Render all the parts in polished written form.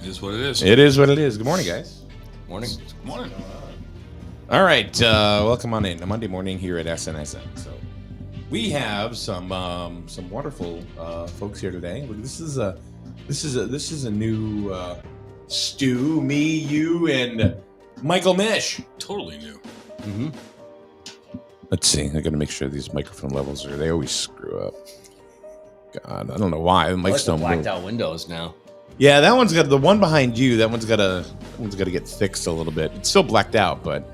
is what it is. It is what it is. Good morning, guys. Morning. Good morning. All right, welcome on in. A Monday morning here at SNSN. So we have some wonderful folks here today. This is a new Stu, me, you, and Michael Mish. Totally new. Mm-hmm. Let's see. I got to make sure these microphone levels they always screw up. God, I don't know why the mics don't blacked move. out windows now. Yeah, that one's got the one behind you. That one's got to get fixed a little bit. It's still blacked out, but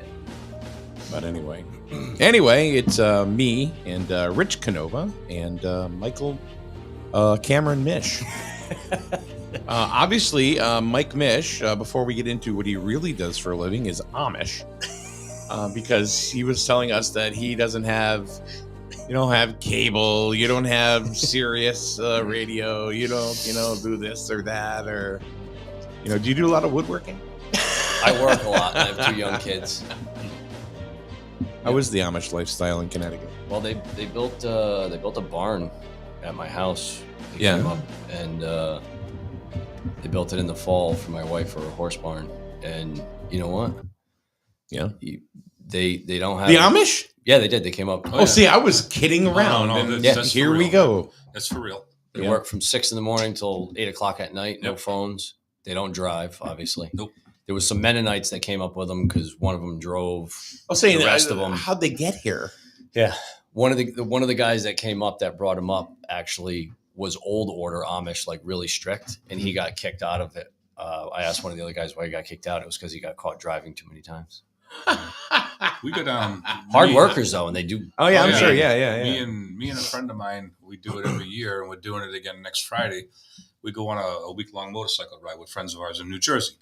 anyway. Anyway, it's me and Rich Canova and Michael Cameron Mish. Obviously, Mike Mish, before we get into what he really does for a living, is Amish. Because he was telling us that he doesn't have, you don't have cable, you don't have Sirius radio, you don't, do this or that, or, do you do a lot of woodworking? I work a lot. I have 2 young kids. How is the Amish lifestyle in Connecticut? Well, they built a barn at my house. They came up and they built it in the fall for my wife for a horse barn. And you know what? Yeah. They don't have the Amish? Yeah, they did. They came up. Oh, see, I was kidding around. No, that's here we go. That's for real. They work from 6 a.m. till 8 o'clock at night. No phones. They don't drive, obviously. Nope. There was some Mennonites that came up with them because one of them drove. I'll say the rest of them. How'd they get here? Yeah, one of the guys that came up that brought him up actually was old order Amish, like really strict, and he got kicked out of it. I asked one of the other guys why he got kicked out. It was because he got caught driving too many times. We go down hard workers though, and they do. Oh yeah, I'm sure. Yeah. Me and a friend of mine, we do it every year, and we're doing it again next Friday. We go on a week-long motorcycle ride with friends of ours in New Jersey.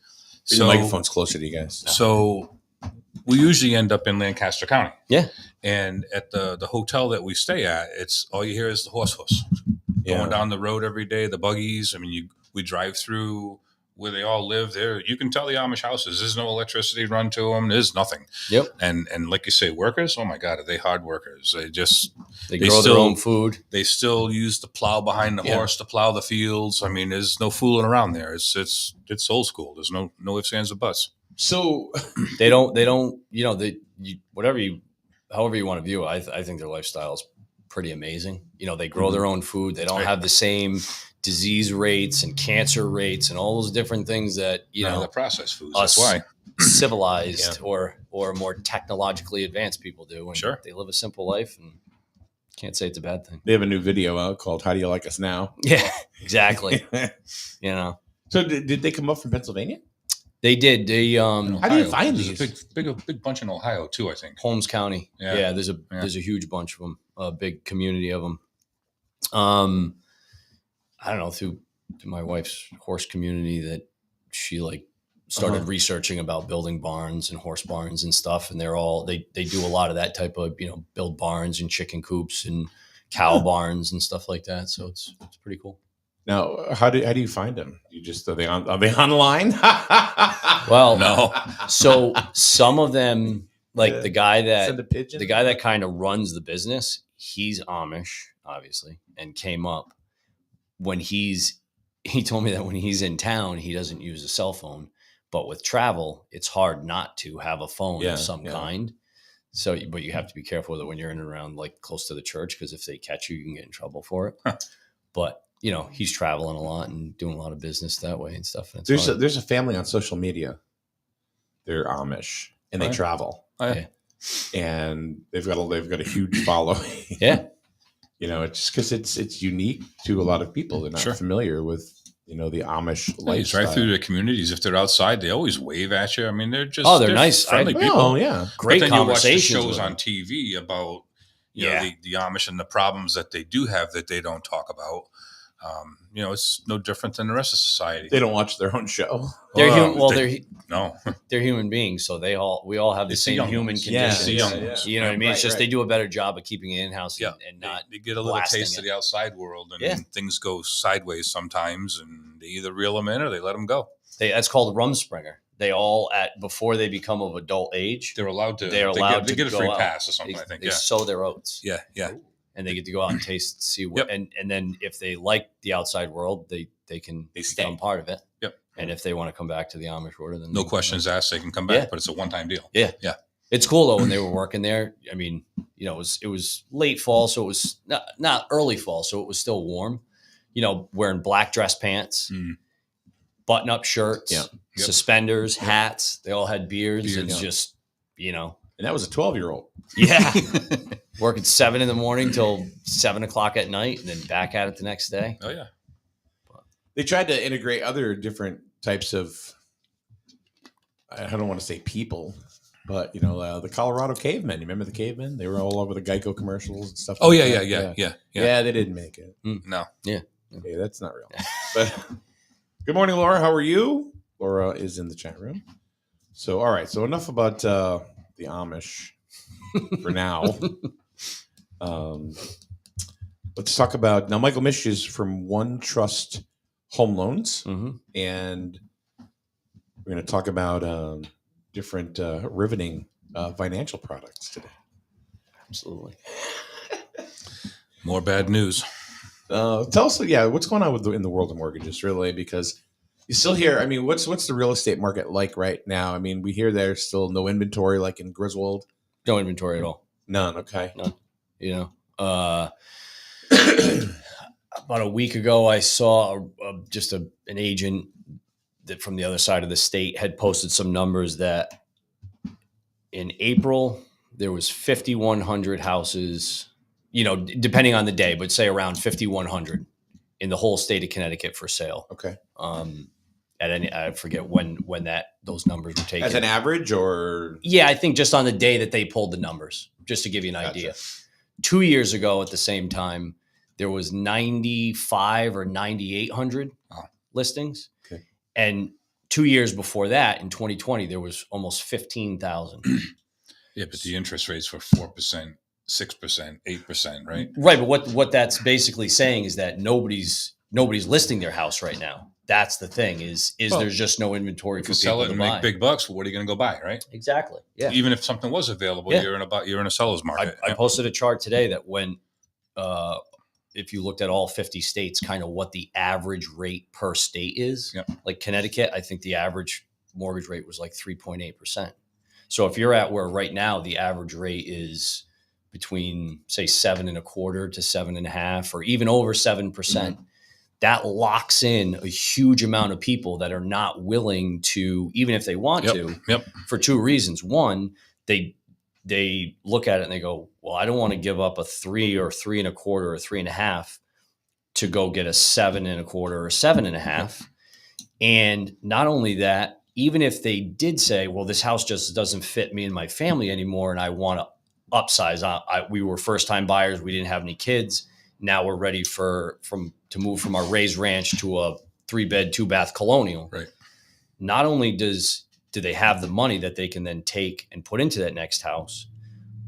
So the microphone's closer to you guys. So we usually end up in Lancaster County. Yeah. And at the hotel that we stay at, it's all you hear is the horse going down the road every day, the buggies. I mean, we drive through where they all live there. You can tell the Amish houses, there's no electricity run to them. There's nothing. Yep. And like you say, workers, oh my God, are they hard workers? They grow their own food. They still use the plow behind the horse to plow the fields. I mean, there's no fooling around there. It's old school. There's no ifs, ands, or buts. So they don't, however you want to view it, I think their lifestyle is pretty amazing. They grow their own food. They don't have the same disease rates and cancer rates and all those different things that, the processed foods. Us that's why civilized or more technologically advanced people do. And sure. They live a simple life and can't say it's a bad thing. They have a new video out called "How Do You Like Us Now?" Yeah, exactly. So did they come up from Pennsylvania? They did. They how do you find these? There's a big bunch in Ohio too, I think. Holmes County. Yeah, there's a huge bunch of them. A big community of them. I don't know, through my wife's horse community that she started researching about building barns and horse barns and stuff. And they do a lot of that type of, build barns and chicken coops and cow barns and stuff like that. So it's pretty cool. Now, how do you find them? Are they online? Well, no. So some of them, the guy Send a pigeon? that kind of runs the business, he's Amish, obviously, and came up he told me that when he's in town, he doesn't use a cell phone, but with travel, it's hard not to have a phone of some kind. So, but you have to be careful with it when you're in and around close to the church, because if they catch you, you can get in trouble for it. Huh. But he's traveling a lot and doing a lot of business that way and stuff. And there's a family on social media. They're Amish and they travel. Oh, yeah. And they've got a huge following. Yeah. It's just because it's unique to a lot of people. They're not familiar with, the Amish lifestyle. You drive through the communities. If they're outside, they always wave at you. I mean, they're nice, friendly people. Oh, yeah. Great conversations. You watch the shows on TV about, the Amish and the problems that they do have that they don't talk about. It's no different than the rest of society. They don't watch their own show. They're they're human beings, so we all have the same human conditions. Yeah. You know what I mean? It's just they do a better job of keeping it in house and not. They get a little taste of the outside world, and things go sideways sometimes, and they either reel them in or they let them go. That's called Rumspringer. They all before they become of adult age, they're allowed to. They get a free pass or something. I think they sow their oats. Yeah. And they get to go out and taste, see what, and then if they like the outside world, they can become part of it. Yep. And if they want to come back to the Amish order, then No questions asked. They can come back, but it's a one-time deal. Yeah. Yeah. It's cool though when they were working there. I mean, it was late fall, so it was not early fall, so it was still warm. Wearing black dress pants, button-up shirts, suspenders, hats. They all had beards and just, And that was a 12-year-old. Yeah. Working 7 a.m. till 7 o'clock at night, and then back at it the next day. Oh yeah. They tried to integrate other different types of, I don't want to say people, but the Colorado cavemen. You remember the cavemen? They were all over the Geico commercials and stuff. Oh like yeah, that. yeah. They didn't make it. No. Yeah. Okay, that's not real. But good morning, Laura. How are you? Laura is in the chat room. So, all right. So enough about the Amish for now. Let's talk about now. Michael Mish is from One Trust Home Loans, and we're going to talk about different riveting financial products today. Absolutely. More bad news. Tell us, what's going on in the world of mortgages, really? Because you still hear, I mean, what's the real estate market like right now? I mean, we hear there's still no inventory, like in Griswold. No inventory at all. None. Okay. None. About a week ago, I saw just an agent that from the other side of the state had posted some numbers that in April there was 5,100 houses. Depending on the day, but say around 5,100 in the whole state of Connecticut for sale. Okay. I forget when those numbers were taken. As an average, or I think just on the day that they pulled the numbers, just to give you an idea. 2 years ago, at the same time, there was 9,500 or 9,800 listings, and 2 years before that, in 2020, there was almost 15,000. Yeah, but the interest rates were 4%. 6%, 8%, right? Right, but what that's basically saying is that nobody's listing their house right now. That's the thing is there's just no inventory for people sell it to and buy. make big bucks. What are you going to go buy, right? Exactly. Yeah. Even if something was available, you're in a seller's market. I posted a chart today that when if you looked at all 50 states, kind of what the average rate per state is. Yep. Like Connecticut, I think the average mortgage rate was like 3.8%. So if you're at where right now the average rate is between say 7.25% to 7.5%, or even over 7%, that locks in a huge amount of people that are not willing to, even if they want to, for two reasons. One, they look at it and they go, well, I don't want to give up a 3 or 3.25 or 3.5 to go get a 7.25 or 7.5. And not only that, even if they did say, well, this house just doesn't fit me and my family anymore, and I want to upsize. We were first-time buyers. We didn't have any kids. Now we're ready to move from our raised ranch to a 3-bed, 2-bath colonial. Right. Not only do they have the money that they can then take and put into that next house,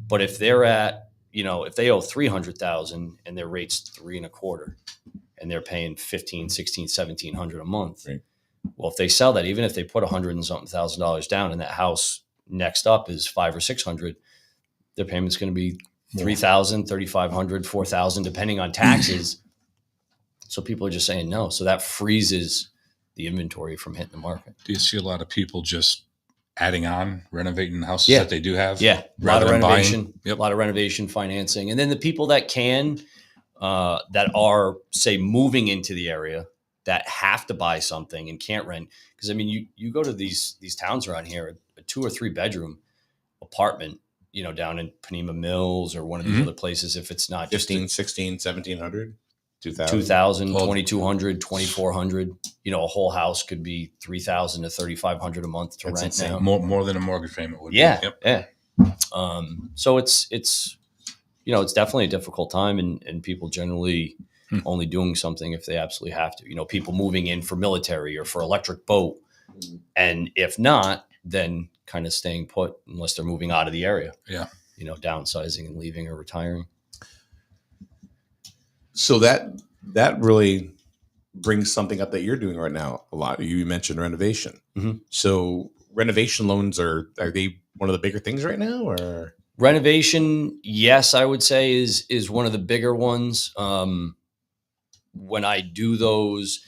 but if they're at, if they owe $300,000 and their rate's 3.25, and they're paying $1,500, $1,600, $1,700 a month. Right. Well, if they sell that, even if they put $100 and something $1,000 down, and that house next up is $500 or $600. Their payment's going to be $3,000, $3,500, $4,000, depending on taxes. So people are just saying no. So that freezes the inventory from hitting the market. Do you see a lot of people just adding on, renovating houses that they do have? Yeah, a lot of renovation, a lot of renovation financing. And then the people that can, that are, say, moving into the area that have to buy something and can't rent. Because, I mean, you go to these towns around here, a 2 or 3 bedroom apartment, down in Panema Mills or one of these other places, if it's not 15, 16, 1,700, 2,000, 2,200, 2,400, a whole house could be $3,000 to $3,500 a month to rent insane. now. More than a mortgage payment would be. Yeah. So it's definitely a difficult time, and people generally only doing something if they absolutely have to. People moving in for military or for electric boat, and if not, then kind of staying put unless they're moving out of the area. Yeah. Downsizing and leaving or retiring. So that really brings something up that you're doing right now a lot. You mentioned renovation. Mm-hmm. So renovation loans are they one of the bigger things right now, or? Renovation, yes, I would say is one of the bigger ones. When I do those,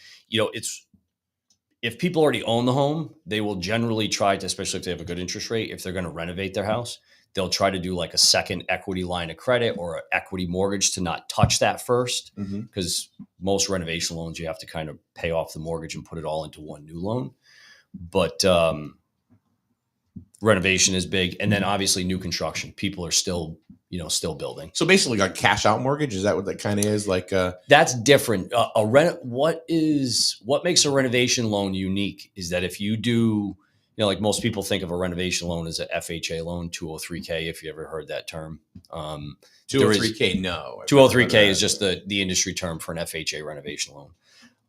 if people already own the home, they will generally try to, especially if they have a good interest rate, if they're going to renovate their house, they'll try to do like a second equity line of credit or an equity mortgage to not touch that first. Because most renovation loans, you have to kind of pay off the mortgage and put it all into one new loan. But renovation is big. And then obviously new construction. People are still building. So basically like cash out mortgage, is that what that kind of is? Like that's different. What makes a renovation loan unique is that if you do, like most people think of a renovation loan as a FHA loan, 203K, if you ever heard that term. 203K, no. 203K is just the industry term for an FHA renovation loan.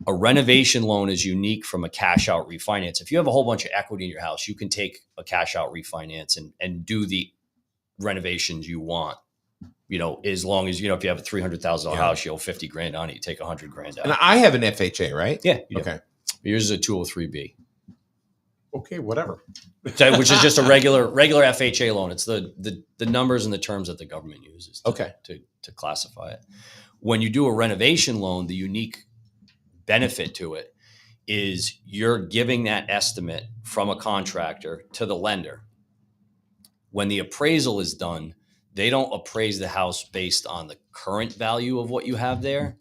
A renovation loan is unique from a cash out refinance. If you have a whole bunch of equity in your house, you can take a cash out refinance and do the renovations you want, as long as, if you have a $300,000 house, you owe $50,000 on it, you take $100,000 out. And I have an FHA, right? Yeah. Okay. Yours is a 203B. Okay, whatever. Which is just a regular FHA loan. It's the numbers and the terms that the government uses to classify it. When you do a renovation loan, the unique benefit to it is you're giving that estimate from a contractor to the lender. When the appraisal is done, they don't appraise the house based on the current value of what you have there.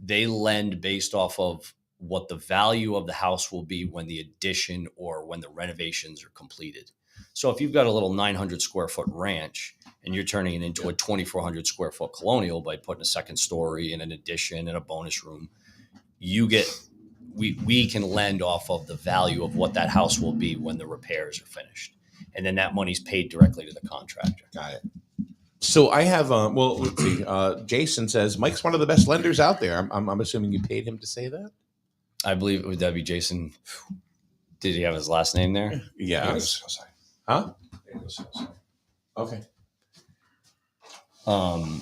They lend based off of what the value of the house will be when the addition or when the renovations are completed. So if you've got a little 900 square foot ranch and you're turning it into a 2,400 square foot colonial by putting a second story and an addition and a bonus room, we can lend off of the value of what that house will be when the repairs are finished. And then that money's paid directly to the contractor. Got it. So I have, let's see. Jason says, Mike's one of the best lenders out there. I'm assuming you paid him to say that? I believe would that be Jason? Did he have his last name there? Yeah. Huh? Okay.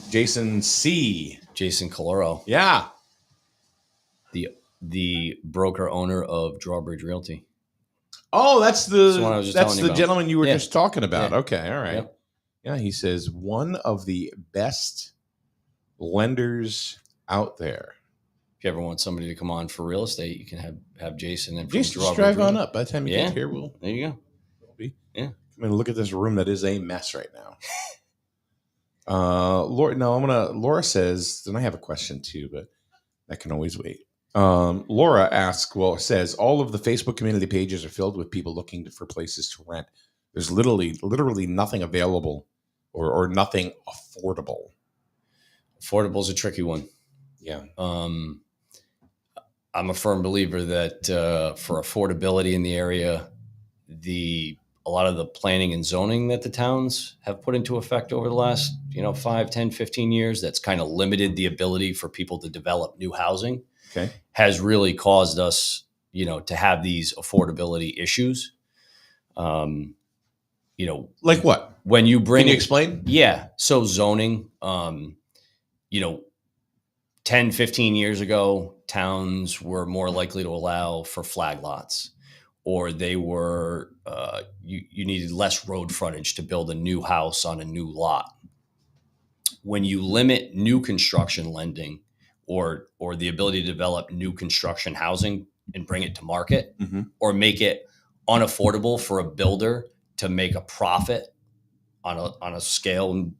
Jason C. Jason Caloro. Yeah. The broker owner of Drawbridge Realty. Oh, that's the about. Gentleman you were just talking about. Yeah. Okay, all right. Yep. Yeah, he says one of the best lenders out there. If you ever want somebody to come on for real estate, you can have Jason and just drive on up. By the time you get here, there you go. Yeah. I mean, look at this room that is a mess right now. Laura says, and I have a question too, but that can always wait. Laura says all of the Facebook community pages are filled with people looking for places to rent. There's literally nothing available or nothing affordable. Affordable is a tricky one. Yeah. I'm a firm believer that for affordability in the area, a lot of the planning and zoning that the towns have put into effect over the last 5, 10, 15 years, that's kind of limited the ability for people to develop new housing. Okay. Has really caused us, to have these affordability issues. Like what? When you bring, can you explain? Yeah. So zoning, 10, 15 years ago, towns were more likely to allow for flag lots, or they were, you needed less road frontage to build a new house on a new lot. When you limit new construction lending or the ability to develop new construction housing and bring it to market, or make it unaffordable for a builder to make a profit on a scale, and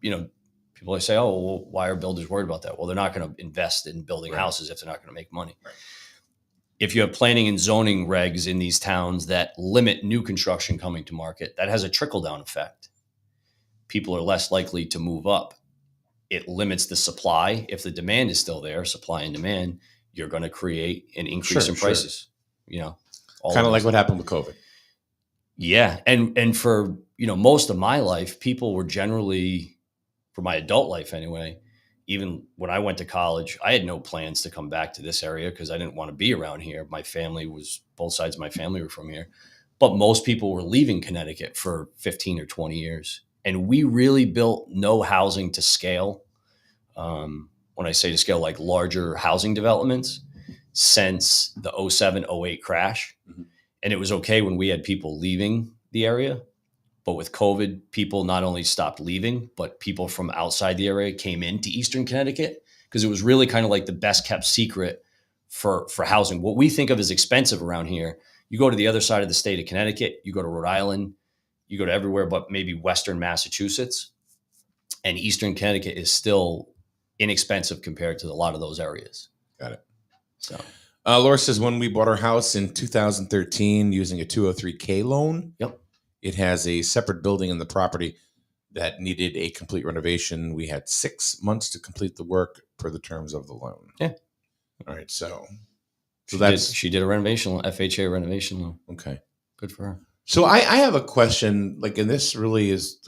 people say, oh, well, why are builders worried about that? Well, they're not going to invest in building houses if they're not going to make money. Right. If you have planning and zoning regs in these towns that limit new construction coming to market, that has a trickle-down effect. People are less likely to move up. It limits the supply. If the demand is still there, supply and demand, you're going to create an increase in prices. Kind of like what happened with COVID. Yeah. And for, most of my life, people were generally, for my adult life anyway, even when I went to college, I had no plans to come back to this area because I didn't want to be around here. Both sides of my family were from here. But most people were leaving Connecticut for 15 or 20 years. And we really built no housing to scale. When I say to scale, like larger housing developments, since the 07, 08 crash. And it was okay when we had people leaving the area. But with COVID, people not only stopped leaving, but people from outside the area came into Eastern Connecticut because it was really kind of like the best kept secret for housing. What we think of as expensive around here, You go to the other side of the state of Connecticut, you go to Rhode Island, you go to everywhere but maybe Western Massachusetts, and Eastern Connecticut is still inexpensive compared to a lot of those areas. Got it. So Laura says, when we bought our house in 2013 using a 203K loan, yep. It has a separate building in the property that needed a complete renovation. We had 6 months to complete the work per the terms of the loan. Yeah. All right. So she did a renovation loan, FHA renovation loan. Okay. Good for her. So I have a question, like, and this really is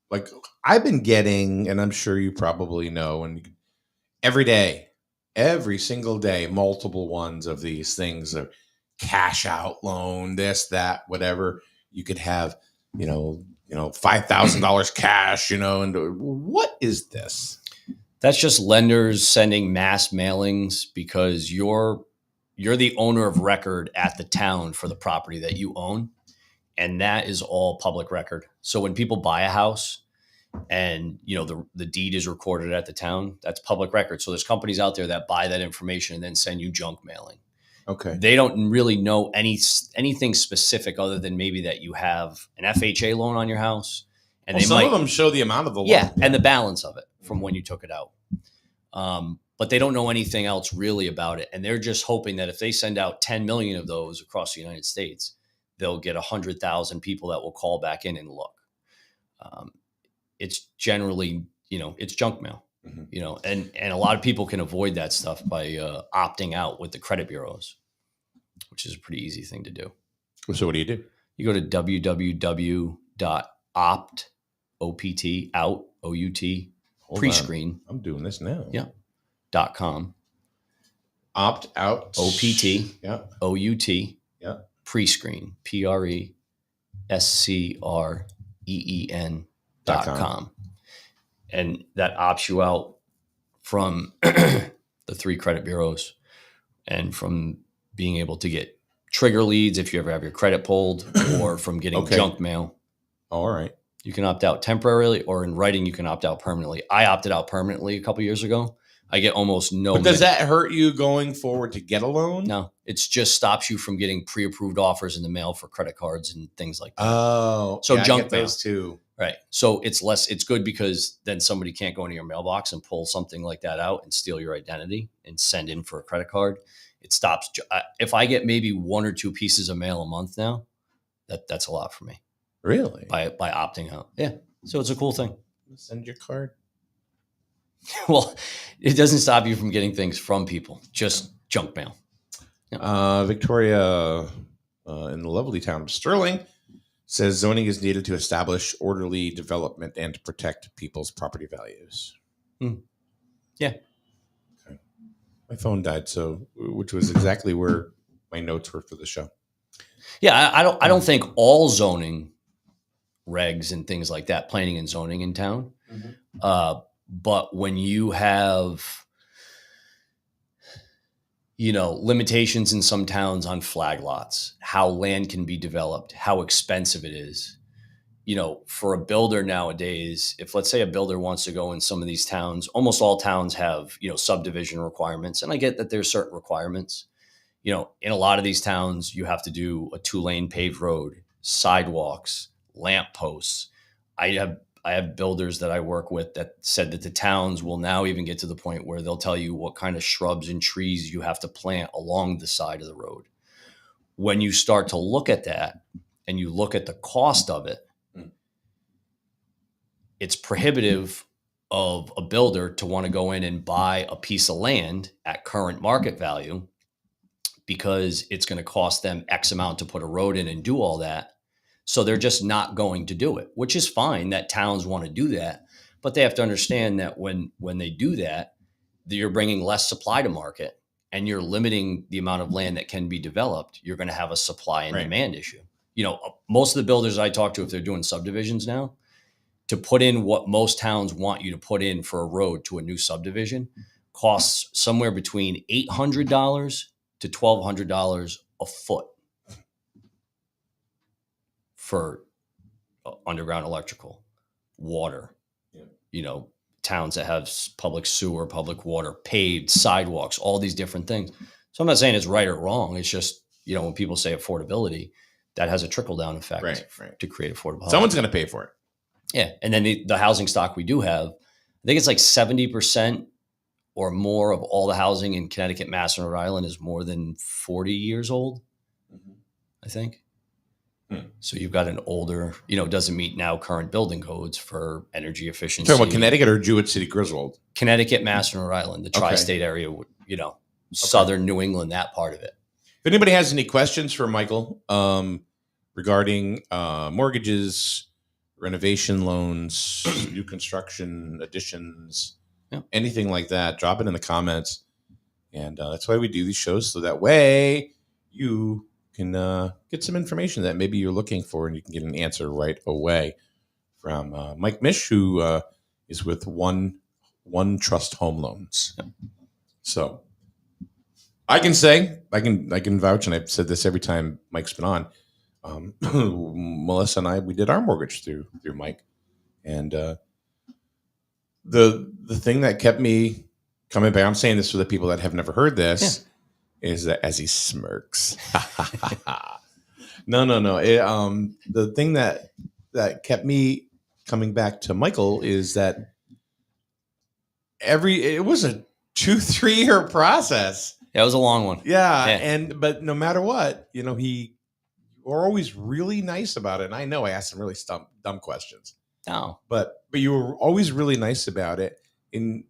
like I've been getting, and I'm sure you probably know, and every single day, multiple ones of these things are cash out loan, this, that, whatever. You could have, $5,000 cash, and what is this? That's just lenders sending mass mailings because you're the owner of record at the town for the property that you own. And that is all public record. So when people buy a house and, the deed is recorded at the town, that's public record. So there's companies out there that buy that information and then send you junk mailing. Okay. They don't really know anything specific other than maybe that you have an FHA loan on your house. And some of them show the amount of the loan. Yeah, and the balance of it from when you took it out. But they don't know anything else really about it. And they're just hoping that if they send out 10 million of those across the United States, they'll get 100,000 people that will call back in and look. It's generally, it's junk mail. And a lot of people can avoid that stuff by opting out with the credit bureaus, which is a pretty easy thing to do. So what do you do? You go to www.opt, O-P-T, out, O-U-T, prescreen. I'm doing this now. Yeah. .com. Opt out. O-P-T. Yeah. O-U-T. Yeah. Prescreen. Prescreen.com. And that opts you out from the 3 credit bureaus and from being able to get trigger leads if you ever have your credit pulled, or from getting junk mail. All right. You can opt out temporarily, or in writing, you can opt out permanently. I opted out permanently a couple years ago. I get almost no. But does that hurt you going forward to get a loan? No, it just stops you from getting pre-approved offers in the mail for credit cards and things like that. Oh, so junk I get those too. Right. So it's good because then somebody can't go into your mailbox and pull something like that out and steal your identity and send in for a credit card. It stops. If I get maybe 1 or 2 pieces of mail a month now, that's a lot for me. Really? By opting out. Yeah. So it's a cool thing. Send your card. Well, it doesn't stop you from getting things from people, just junk mail. Yeah. Victoria, in the lovely town of Sterling, says zoning is needed to establish orderly development and to protect people's property values. Yeah. Okay. My phone died, which was exactly where my notes were for the show. Yeah, I don't think all zoning regs and things like that, planning and zoning in town. But when you have, limitations in some towns on flag lots, how land can be developed, how expensive it is, for a builder nowadays, if let's say a builder wants to go in some of these towns, almost all towns have, subdivision requirements. And I get that there's certain requirements. In a lot of these towns, you have to do a 2-lane paved road, sidewalks, lamp posts. I have builders that I work with that said that the towns will now even get to the point where they'll tell you what kind of shrubs and trees you have to plant along the side of the road. When you start to look at that and you look at the cost of it, it's prohibitive of a builder to want to go in and buy a piece of land at current market value because it's going to cost them X amount to put a road in and do all that. So they're just not going to do it, which is fine that towns want to do that. But they have to understand that when they do that, you're bringing less supply to market and you're limiting the amount of land that can be developed. You're going to have a supply and demand issue. Most of the builders I talk to, if they're doing subdivisions now, to put in what most towns want you to put in for a road to a new subdivision costs somewhere between $800 to $1,200 a foot for underground electrical, water, towns that have public sewer, public water, paved sidewalks, all these different things. So I'm not saying it's right or wrong. It's just when people say affordability, that has a trickle down effect right. to create affordable housing. Someone's going to pay for it. Yeah. And then the housing stock we do have, I think it's like 70% or more of all the housing in Connecticut, Mass, and Rhode Island is more than 40 years old, I think. So you've got an older, doesn't meet now current building codes for energy efficiency. Talking about Connecticut or Jewett City, Griswold? Connecticut, Mass, and Rhode Island, the tri-state area, southern New England, that part of it. If anybody has any questions for Michael regarding mortgages, renovation loans, new construction, additions, anything like that, drop it in the comments. And that's why we do these shows, so that way you can get some information that maybe you're looking for, and you can get an answer right away from Mike Mish, who is with One Trust Home Loans. So I can say, I can vouch, and I've said this every time Mike's been on. Melissa and I, we did our mortgage through Mike, and the thing that kept me coming back, I'm saying this for the people that have never heard this, is that as he smirks. No. The thing that kept me coming back to Michael is that it was a 2-3 year process. Yeah, it was a long one. Yeah. But no matter what, he were always really nice about it. And I know I asked some really dumb questions. No. But you were always really nice about it. And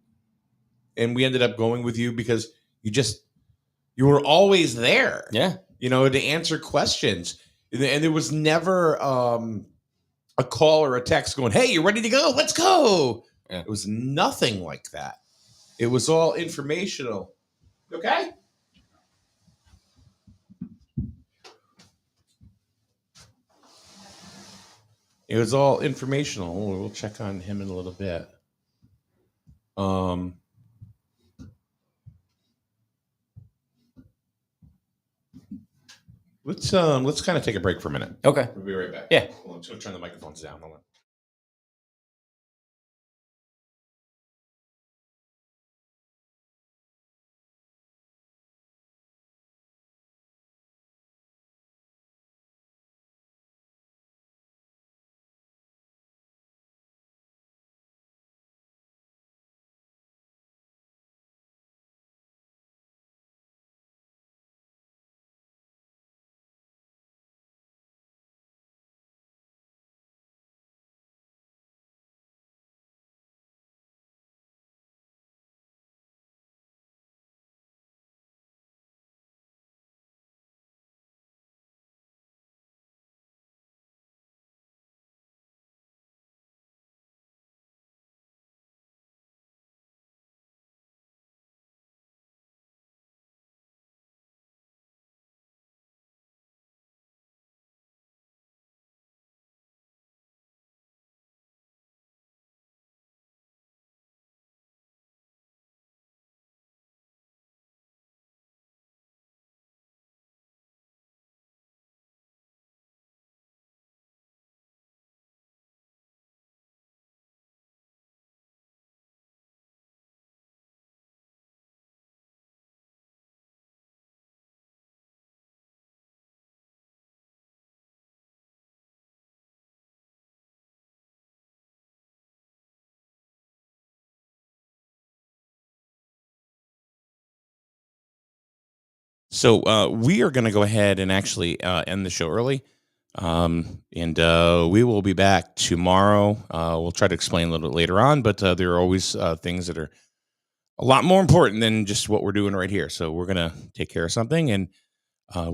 we ended up going with you because you were always there. Yeah. To answer questions. And there was never a call or a text going, "Hey, you ready to go? Let's go." Yeah. It was nothing like that. It was all informational. Okay? It was all informational. We'll check on him in a little bit. Let's kind of take a break for a minute. Okay. We'll be right back. Yeah. Hold on, I'm just going to turn the microphones down. Hold on. So we are going to go ahead and actually end the show early. And we will be back tomorrow. We'll try to explain a little bit later on, but there are always things that are a lot more important than just what we're doing right here. So we're going to take care of something, and we